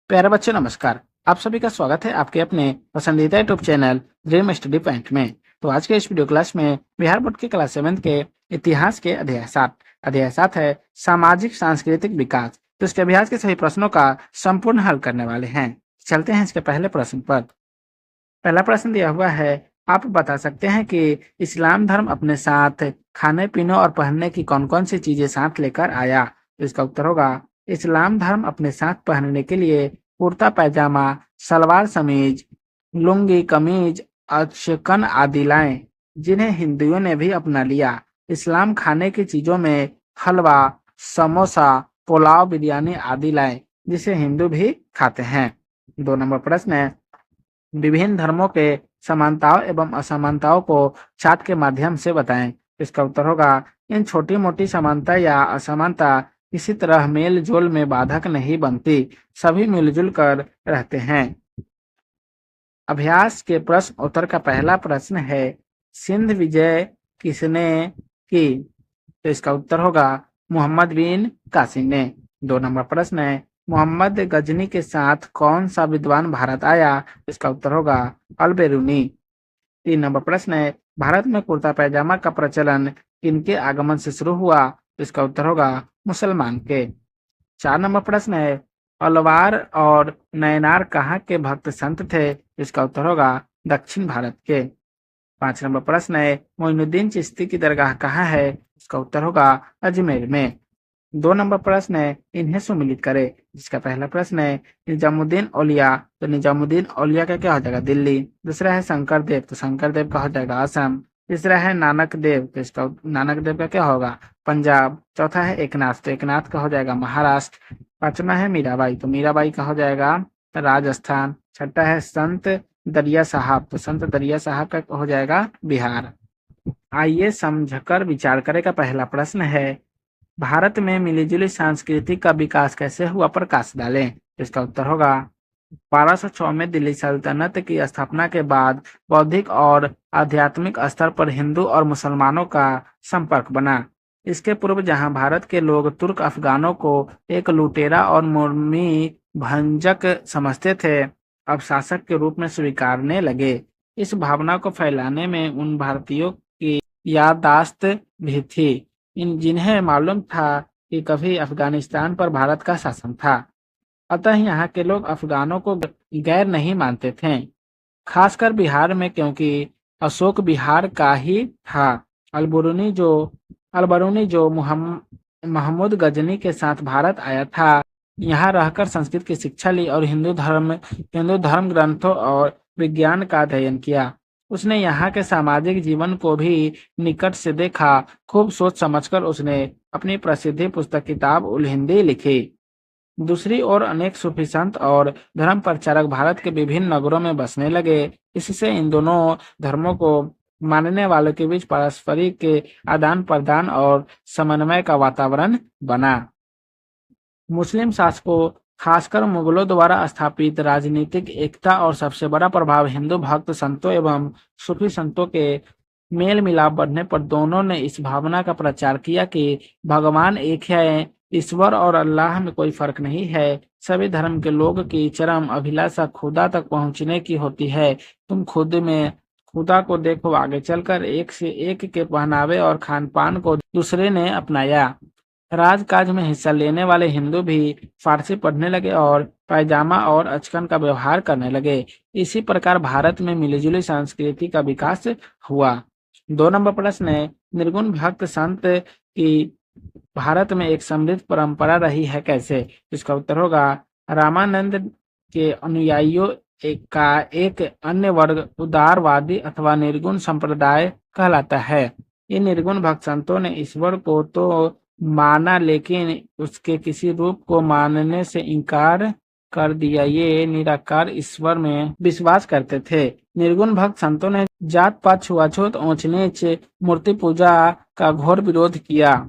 प्यारे बच्चों नमस्कार। आप सभी का स्वागत है आपके अपने पसंदीदा YouTube channel dream study point में। तो आज के इस वीडियो क्लास में बिहार बोर्ड के क्लास 7 के इतिहास के अध्याय 7 है सामाजिक सांस्कृतिक विकास। तो इसके अभ्यास के सभी प्रश्नों का संपूर्ण हल करने वाले हैं। चलते हैं इसके पहले प्रश्न पर। पहला प्रश्न दिया हुआ है, आप बता सकते हैं कि इस्लाम धर्म अपने साथ खाने पीने और पहनने की कौन कौन सी चीजें साथ लेकर आया। तो इसका उत्तर होगा, इस्लाम धर्म अपने साथ पहनने के लिए कुर्ता पैजामा, सलवार समीज, लुंगी कमीज, अचकन आदि लाए, जिन्हें हिंदुओं ने भी अपना लिया। इस्लाम खाने की चीजों में हलवा, समोसा, पुलाव, बिरयानी आदि लाए, जिसे हिंदू भी खाते हैं। 2 नंबर प्रश्न है, विभिन्न धर्मों के समानताओं एवं असमानताओं को चार्ट के माध्यम से बताएं। इसका उत्तर होगा, इन छोटी मोटी समानता या असमानता किसी तरह मेल जोल में बाधक नहीं बनती, सभी मिलजुल कर रहते हैं। अभ्यास के प्रश्न उत्तर का पहला प्रश्न है, सिंध विजय किसने की। तो इसका उत्तर होगा, मोहम्मद बिन कासिम ने। 2 नंबर प्रश्न है, मोहम्मद गजनी के साथ कौन सा विद्वान भारत आया। इसका उत्तर होगा, अल बेरूनी। 3 नंबर प्रश्न है, भारत में कुर्ता पैजामा का प्रचलन किनके आगमन से शुरू हुआ। इसका उत्तर होगा, मुसलमान के। 4 नंबर प्रश्न है, अलवार और नयनार कहाँ के भक्त संत थे। इसका उत्तर होगा, दक्षिण भारत के। 5 नंबर प्रश्न है, मोइनुद्दीन चिश्ती की दरगाह कहाँ है। इसका उत्तर होगा, अजमेर में। 2 नंबर प्रश्न है, इन्हें सुमिलित करें। जिसका पहला प्रश्न है निजामुद्दीन औलिया, तो निजामुद्दीन औलिया का क्या हो जाएगा, दिल्ली। दूसरा है शंकर देव, तो शंकर देव का हो जाएगा असम। तीसरा है नानक देव, तो इसका नानक देव का क्या होगा, पंजाब। चौथा है एकनाथ, तो एकनाथ का हो जाएगा महाराष्ट्र। पांचवा है मीराबाई, तो मीराबाई का हो जाएगा राजस्थान। छठा है संत दरिया साहब, तो संत दरिया साहब का हो जाएगा बिहार। आइए समझकर विचार करें का पहला प्रश्न है, भारत में मिलीजुली संस्कृति का विकास कैसे हुआ, प्रकाश डालें। इसका उत्तर होगा, 1206 में दिल्ली सल्तनत की स्थापना के बाद बौद्धिक और आध्यात्मिक स्तर पर हिंदू और मुसलमानों का संपर्क बना। इसके पूर्व जहां भारत के लोग तुर्क अफगानों को एक लुटेरा और मुर्मी भंजक समझते थे, अब शासक के रूप में स्वीकारने लगे। इस भावना को फैलाने में उन भारतीयों की याददाश्त भी थी जिन्हें मालूम था कि कभी अफगानिस्तान पर भारत का शासन था। अतः यहाँ के लोग अफगानों को गैर नहीं मानते थे, खासकर बिहार में, क्योंकि अशोक बिहार का ही था। अलबरूनी जो महमूद गजनी के साथ भारत आया था, यहाँ रहकर संस्कृत की शिक्षा ली और हिंदू धर्म ग्रंथों और विज्ञान का अध्ययन किया। उसने यहाँ के सामाजिक जीवन को भी निकट से देखा। खूब सोच समझकर उसने अपनी प्रसिद्ध पुस्तक किताब उल हिंदी लिखी। दूसरी ओर अनेक सूफी संत और धर्म प्रचारक भारत के विभिन्न नगरों में बसने लगे। इससे इन दोनों धर्मों को मानने वालों के बीच पारस्परिक के आदान प्रदान और समन्वय का वातावरण बना। मुस्लिम शासकों, खासकर मुगलों द्वारा स्थापित राजनीतिक एकता और सबसे बड़ा प्रभाव हिंदू भक्त संतों एवं सूफी संतों के मेल मिलाप बढ़ने पर दोनों ने इस भावना का प्रचार किया कि भगवान एक है, ईश्वर और अल्लाह में कोई फर्क नहीं है। सभी धर्म के लोग की चरम अभिलाषा खुदा तक पहुंचने की होती है। तुम खुदा को देखो। आगे चलकर एक से एक के पहनावे और खान पान को दूसरे ने अपनाया। राजकाज में हिस्सा लेने वाले हिंदू भी फारसी पढ़ने लगे और पैजामा और अचकन का व्यवहार करने लगे। इसी प्रकार भारत में मिलीजुली संस्कृति का विकास हुआ। 2 नंबर प्रश्न है, निर्गुण भक्त संत की भारत में एक समृद्ध परंपरा रही है, कैसे। इसका उत्तर होगा, रामानंद के अनुयायियों का एक अन्य वर्ग उदारवादी अथवा निर्गुण संप्रदाय कहलाता है। इन निर्गुण भक्त संतों ने ईश्वर को तो माना, लेकिन उसके किसी रूप को मानने से इनकार कर दिया। ये निराकार ईश्वर में विश्वास करते थे। निर्गुण भक्त संतों ने जात पात, छुआछूत, ऊंच नीच, मूर्ति पूजा का घोर विरोध किया।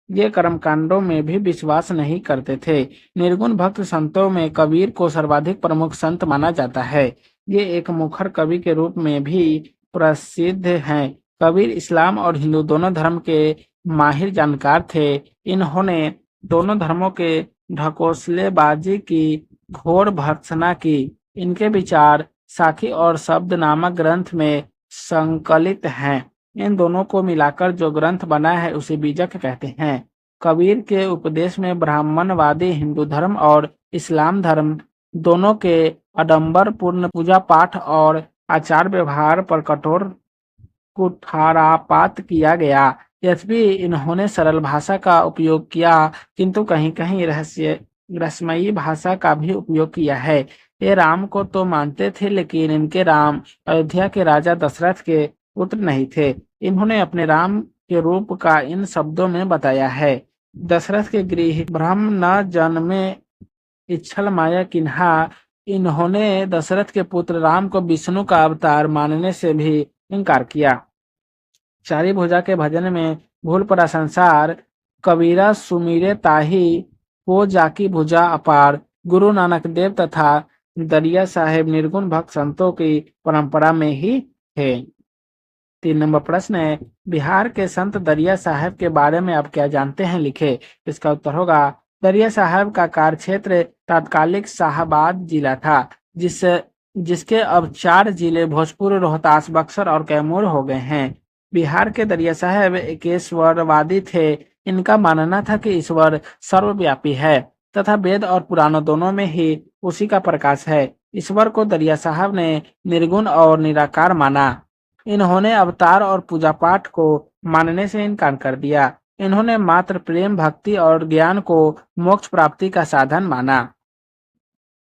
ये कर्मकांडों में भी विश्वास नहीं करते थे। निर्गुण भक्त संतों में कबीर को सर्वाधिक प्रमुख संत माना जाता है। ये एक मुखर कवि के रूप में भी प्रसिद्ध हैं। कबीर इस्लाम और हिंदू दोनों धर्म के माहिर जानकार थे। इन्होंने दोनों धर्मों के ढकोसलेबाजी की घोर भर्त्सना की। इनके विचार साखी और शब्द नामक ग्रंथ में संकलित हैं। इन दोनों को मिलाकर जो ग्रंथ बना है उसे बीजक कहते हैं। कबीर के उपदेश में ब्राह्मणवादी हिंदू धर्म और इस्लाम धर्म दोनों के आडंबरपूर्ण पूजा पाठ और आचार व्यवहार पर कठोर कुठारापात किया गया। यद्यपि इन्होंने सरल भाषा का उपयोग किया, किंतु कहीं-कहीं रहस्यमयी भाषा का भी उपयोग किया है। ये राम को तो मानते थे, लेकिन इनके राम अयोध्या के राजा दशरथ के पुत्र नहीं थे। इन्होंने अपने राम के रूप का इन शब्दों में बताया है। दशरथ के गृह ब्रह्म न जन्मे इच्छल माया किन्हा। इन्होंने दशरथ के पुत्र राम को विष्णु का अवतार मानने से भी इनकार किया। चारी भुजा के भजन में भूल पड़ा संसार, कबीरा सुमिरे ताहि हो जाकी भुजा अपार। गुरु नानक देव तथा दरिया साहेब निर्गुण भक्त संतों की परंपरा में ही है। 3 नंबर प्रश्न है, बिहार के संत दरिया साहब के बारे में आप क्या जानते हैं, लिखे। इसका उत्तर होगा, दरिया साहब का कार्यक्षेत्र तात्कालिक शाहाबाद जिला था, जिसके अब 4 जिले भोजपुर, रोहतास, बक्सर और कैमूर हो गए हैं। बिहार के दरिया साहब एक ईश्वरवादी थे। इनका मानना था कि ईश्वर सर्वव्यापी है तथा वेद और पुराणों दोनों में ही उसी का प्रकाश है। ईश्वर को दरिया साहब ने निर्गुण और निराकार माना। इन्होंने अवतार और पूजा पाठ को मानने से इनकार कर दिया। इन्होंने मात्र प्रेम, भक्ति और ज्ञान को मोक्ष प्राप्ति का साधन माना।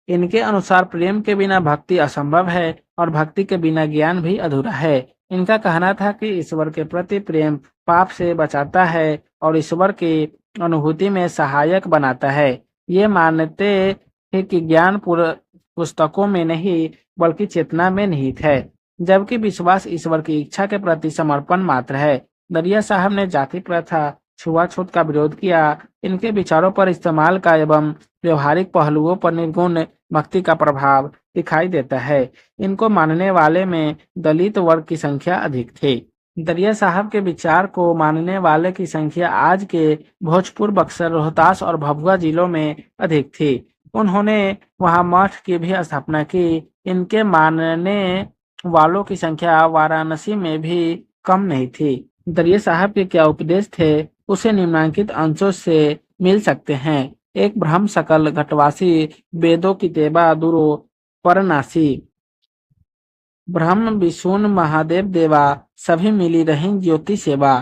इनके अनुसार प्रेम के बिना भक्ति असंभव है और भक्ति के बिना ज्ञान भी अधूरा है। इनका कहना था कि ईश्वर के प्रति प्रेम पाप से बचाता है और ईश्वर की अनुभूति में सहायक बनाता है। ये मानते थे कि ज्ञान पुस्तकों में नहीं बल्कि चेतना में निहित है, जबकि विश्वास ईश्वर की इच्छा के प्रति समर्पण मात्र है। दरिया साहब ने जाति प्रथा, छुआछूत का विरोध किया। इनके विचारों पर इस्तेमाल का एवं व्यवहारिक पहलुओं पर निर्गुण भक्ति का प्रभाव दिखाई देता है। इनको मानने वाले में दलित वर्ग की संख्या अधिक थी। दरिया साहब के विचार को मानने वाले की संख्या आज के भोजपुर, बक्सर, रोहतास और भभुआ जिलों में अधिक थी। उन्होंने वहां मठ की भी स्थापना की। इनके मानने वालों की संख्या वाराणसी में भी कम नहीं थी। दरिया साहब के क्या उपदेश थे, उसे निम्नलिखित अंशों से मिल सकते हैं। एक, ब्रह्म सकल घटवासी, वेदों की तेबा दुरो परनासी। ब्रह्म विष्णु महादेव देवा, सभी मिली रही ज्योति सेवा।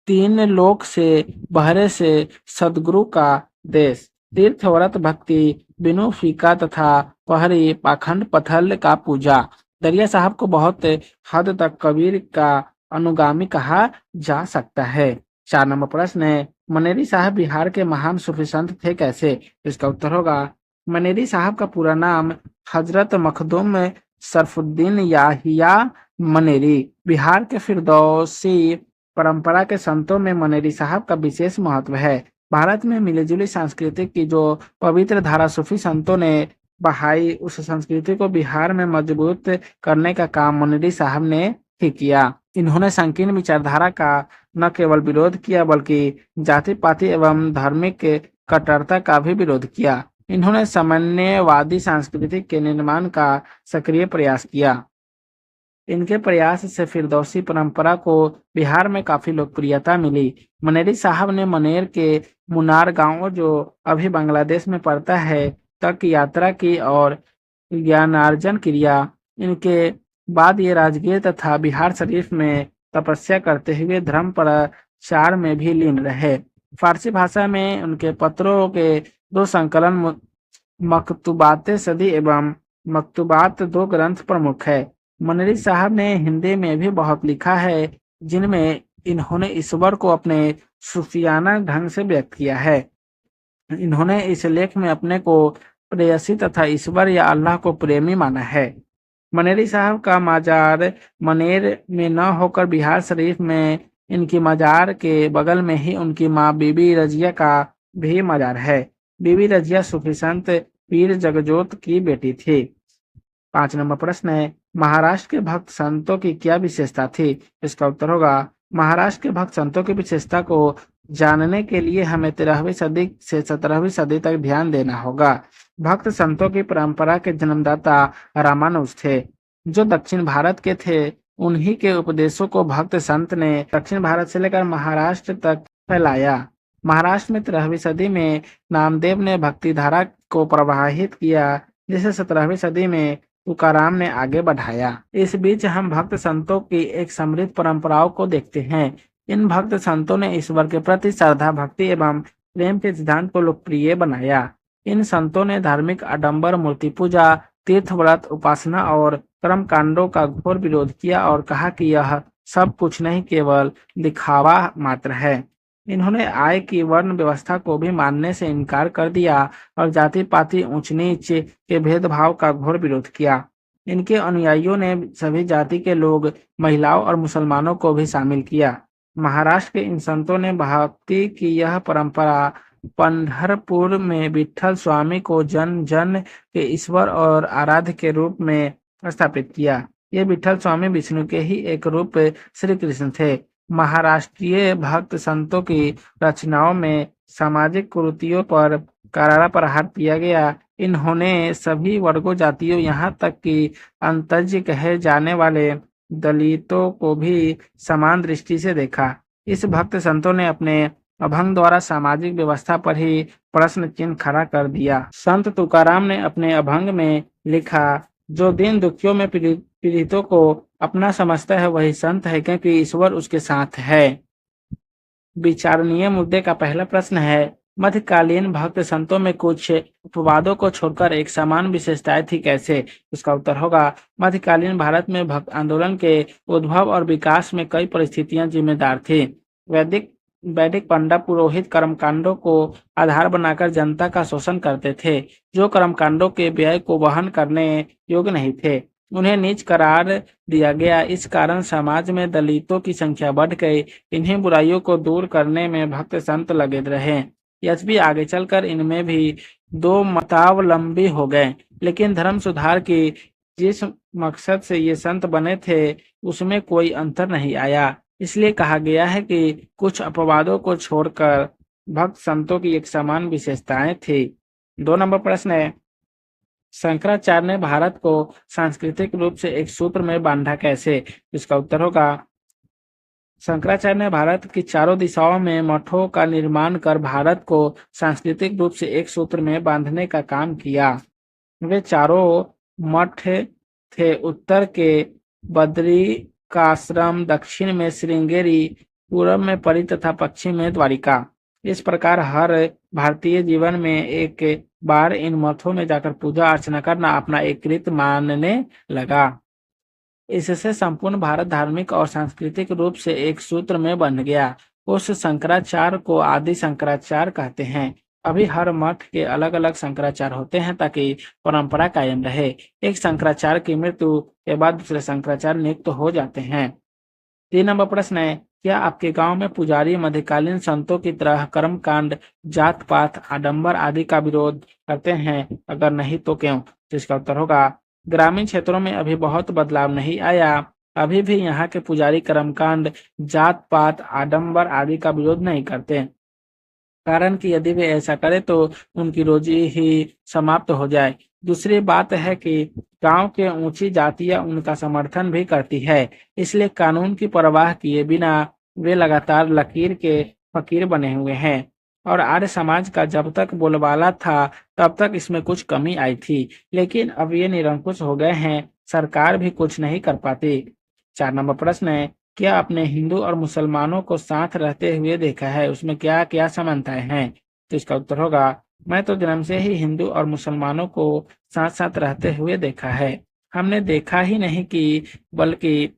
3 लोक से बहरे से सदगुरु का देश। तीर्थ व्रत भक्ति बिनु फीका तथा पहरी पाखंड पथल का पूजा। दरिया साहब को बहुत हद तक कबीर का अनुगामी कहा जा सकता है। 4 नंबर प्रश्न है, मनेरी साहब बिहार के महान सूफी संत थे कैसे। इसका उत्तर होगा, मनेरी साहब का पूरा नाम हजरत मखदूम सरफुद्दीन याहिया मनेरी। बिहार के फिरदौसी परंपरा के संतों में मनेरी साहब का विशेष महत्व है। भारत में मिलीजुली संस्कृति की जो पवित्र धारा सूफी संतों ने बहाई, उस संस्कृति को बिहार में मजबूत करने का काम मनेरी साहब ने ही किया। इन्होंने संकीर्ण विचारधारा का न केवल विरोध किया बल्कि जाति पाति एवं धार्मिक कट्टरता का भी विरोध किया। इन्होंने साम्यवादी संस्कृति के निर्माण का सक्रिय प्रयास किया। इनके प्रयास से फिरदौसी परंपरा को बिहार में काफी लोकप्रियता मिली। मनेरी साहब ने मनेर के मुनार गांव, जो अभी बांग्लादेश में पड़ता है, तक यात्रा की और ज्ञानार्जन किया। इनके बाद ये राजगीर तथा बिहार शरीफ में तपस्या करते हुए धर्म प्रचार में भी लीन रहे। फारसी भाषा में उनके पत्रों के 2 संकलन मकतूबात सदी एवं मकतूबात 2 ग्रंथ प्रमुख है। मनेरी साहब ने हिंदी में भी बहुत लिखा है, जिनमें इन्होंने ईश्वर को अपने सूफियाना ढंग से व्यक्त किया है। इन्होंने इस लेख में अपने को प्रेयसी तथा ईश्वर या अल्लाह को प्रेमी माना है। मनेरी साहब का मजार मनेर में न होकर बिहार शरीफ में इनकी मजार के बगल में ही उनकी माँ बीबी रजिया का भी मजार है। बीबी रजिया सूफी संत पीर जगजोत की बेटी थी। 5 नंबर प्रश्न है, महाराष्ट्र के भक्त संतों की क्या विशेषता थी। इसका उत्तर होगा, महाराष्ट्र के भक्त संतों की विशेषता को जानने के लिए हमें 13वीं सदी से 17वीं सदी तक ध्यान देना होगा। भक्त संतों की परंपरा के जन्मदाता रामानुज थे, जो दक्षिण भारत के थे। उन्हीं के उपदेशों को भक्त संत ने दक्षिण भारत से लेकर महाराष्ट्र तक फैलाया। महाराष्ट्र में 13वीं सदी में नामदेव ने भक्ति धारा को प्रवाहित किया, जिसे 17वीं सदी में तुकाराम ने आगे बढ़ाया। इस बीच हम भक्त संतों की एक समृद्ध परंपराओं को देखते हैं। इन भक्त संतों ने ईश्वर के प्रति श्रद्धा, भक्ति एवं प्रेम के सिद्धांत को लोकप्रिय बनाया। इन संतों ने धार्मिक आडंबर, मूर्ति पूजा, तीर्थ व्रत, उपासना और कर्म कांडों का घोर विरोध किया और कहा कि यह सब कुछ नहीं, केवल दिखावा मात्र है। इन्होंने आय की वर्ण व्यवस्था को भी मानने से इनकार कर दिया और जाति पाति, ऊंच नीच के भेदभाव का घोर विरोध किया। इनके अनुयायियों ने सभी जाति के लोग, महिलाओं और मुसलमानों को भी शामिल किया। महाराष्ट्र के इन संतों ने भक्ति की यह परंपरा पंढरपुर में विठ्ठल स्वामी को जन जन के ईश्वर और आराध्य के रूप में स्थापित किया। ये विठ्ठल स्वामी विष्णु के ही एक रूप श्री कृष्ण थे। महाराष्ट्रीय भक्त संतों की रचनाओं में सामाजिक कुरीतियों पर करारा प्रहार किया गया। इन्होंने सभी वर्गों, जातियों, यहाँ तक कि अंतज्य कहे जाने वाले दलितों को भी समान दृष्टि से देखा। इस भक्त संतों ने अपने अभंग द्वारा सामाजिक व्यवस्था पर ही प्रश्न चिन्ह खड़ा कर दिया। संत तुकाराम ने अपने अभंग में लिखा, जो दीन दुखियों में पीड़ितों को अपना समझता है वही संत है, क्योंकि ईश्वर उसके साथ है। विचारणीय मुद्दे का पहला प्रश्न है, मध्यकालीन भक्त संतों में कुछ उपवादों को छोड़कर एक समान विशेषताएं थी, कैसे? इसका उत्तर होगा, मध्यकालीन भारत में भक्त आंदोलन के उद्भव और विकास में कई परिस्थितियां जिम्मेदार थी। वैदिक पंडित पुरोहित कर्मकांडों को आधार बनाकर जनता का शोषण करते थे, जो कर्मकांडों के व्यय को वहन करने योग्य नहीं थे। उन्हें नीच करार दिया गया। इस कारण समाज में दलितों की संख्या बढ़ गई। इन्हीं बुराइयों को दूर करने में भक्त संत लगे रहे। यद्यपि आगे चलकर इनमें भी दो मतावलंबी हो गए, लेकिन धर्म सुधार की जिस मकसद से ये संत बने थे उसमें कोई अंतर नहीं आया। इसलिए कहा गया है कि कुछ अपवादों को छोड़कर भक्त संतों की एक समान विशेषताएं थी। 2 नंबर प्रश्न है, शंकराचार्य ने भारत को सांस्कृतिक रूप से एक सूत्र में बांधा, कैसे? इसका उत्तर होगा, शंकराचार्य ने भारत की चारों दिशाओं में मठों का निर्माण कर भारत को सांस्कृतिक रूप से एक सूत्र में बांधने का काम किया। वे चारों मठ थे, उत्तर के बद्रिकाश्रम, दक्षिण में श्रृंगेरी, पूर्व में पुरी तथा पश्चिम में द्वारिका। इस प्रकार हर भारतीय जीवन में एक बार इन मठों में जाकर पूजा अर्चना करना अपना एक कृत्य मानने लगा। इससे संपूर्ण भारत धार्मिक और सांस्कृतिक रूप से एक सूत्र में बन गया। उस शंकराचार्य को आदि शंकराचार्य कहते हैं। अभी हर मठ के अलग अलग शंकराचार्य होते हैं ताकि परंपरा कायम रहे। एक शंकराचार्य की मृत्यु के बाद दूसरे शंकराचार्य नियुक्त हो जाते हैं। 3 नंबर प्रश्न है, क्या आपके गांव में पुजारी मध्यकालीन संतों की तरह कर्मकांड, जात पात, आडंबर आदि का विरोध करते हैं? अगर नहीं तो क्यों? तो इसका उत्तर होगा, ग्रामीण क्षेत्रों में अभी बहुत बदलाव नहीं आया। अभी भी यहाँ के पुजारी कर्मकांड, जात पात, आडंबर आदि का विरोध नहीं करते, कारण कि यदि वे ऐसा करें तो उनकी रोजी ही समाप्त हो जाए। दूसरी बात है कि गांव के ऊंची जातियां उनका समर्थन भी करती है, इसलिए कानून की परवाह किए बिना वे लगातार लकीर के फकीर बने हुए हैं। और आर्य समाज का जब तक बोलबाला था तब तक इसमें कुछ कमी आई थी, लेकिन अब ये निरंकुश हो गए हैं, सरकार भी कुछ नहीं कर पाती। 4 नंबर प्रश्न है, क्या आपने हिंदू और मुसलमानों को साथ रहते हुए देखा है? उसमें क्या क्या समानताएं हैं? तो इसका उत्तर होगा, मैं तो जन्म से ही हिंदू और मुसलमानों को साथ साथ रहते हुए देखा है। हमने देखा ही नहीं कि बल्कि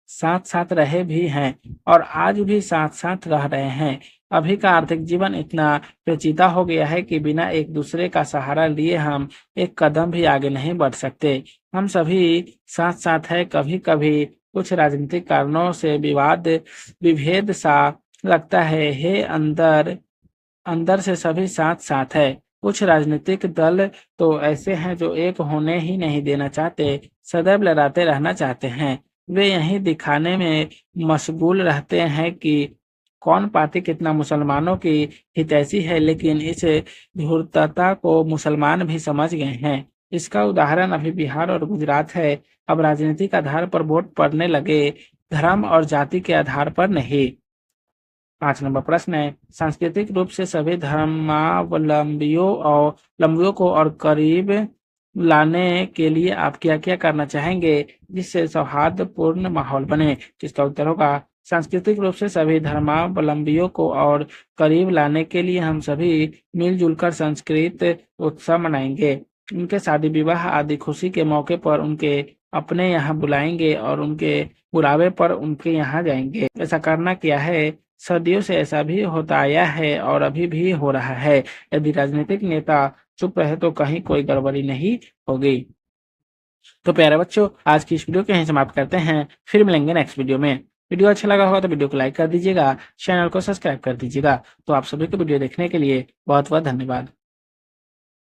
साथ साथ रहे भी हैं और आज भी साथ साथ रह रहे हैं। अभी का आर्थिक जीवन इतना पेचीदा हो गया है कि बिना एक दूसरे का सहारा लिए हम एक कदम भी आगे नहीं बढ़ सकते। हम सभी साथ साथ है। कभी कभी कुछ राजनीतिक कारणों से विभेद सा लगता है। हे अंदर अंदर से सभी साथ साथ है। कुछ राजनीतिक दल तो ऐसे हैं जो एक होने ही नहीं देना चाहते, सदैव लड़ाते रहना चाहते हैं। वे यही दिखाने में मशगूल रहते हैं कि कौन पार्टी कितना मुसलमानों की हितैषी है, लेकिन इस धूर्तता को मुसलमान भी समझ गए हैं। इसका उदाहरण अभी बिहार और गुजरात है। अब राजनीतिक आधार पर वोट पड़ने लगे, धर्म और जाति के आधार पर नहीं। 5 नंबर प्रश्न है, सांस्कृतिक रूप से सभी धर्मावलंबियों को और करीब लाने के लिए आप क्या-क्या करना चाहेंगे जिससे सौहार्दपूर्ण माहौल बने? तो इसका उत्तर होगा, सांस्कृतिक रूप से सभी धर्मावलंबियों को और करीब लाने के लिए हम सभी मिल-जुल कर सांस्कृतिक उत्सव मनाएंगे। उनके शादी विवाह आदि खुशी के मौके पर उनके अपने यहाँ बुलाएंगे और उनके बुलावे पर उनके यहाँ जाएंगे। ऐसा करना क्या है, सदियों से ऐसा भी होता आया है और अभी भी हो रहा है। यदि राजनीतिक नेता चुप रहे तो कहीं कोई गड़बड़ी नहीं होगी। तो प्यारे बच्चों, आज की इस वीडियो को यहीं समाप्त करते हैं। फिर मिलेंगे नेक्स्ट वीडियो में। वीडियो अच्छा लगा होगा तो वीडियो को लाइक कर दीजिएगा, चैनल को सब्सक्राइब कर दीजिएगा। तो आप सभी को वीडियो देखने के लिए बहुत बहुत धन्यवाद।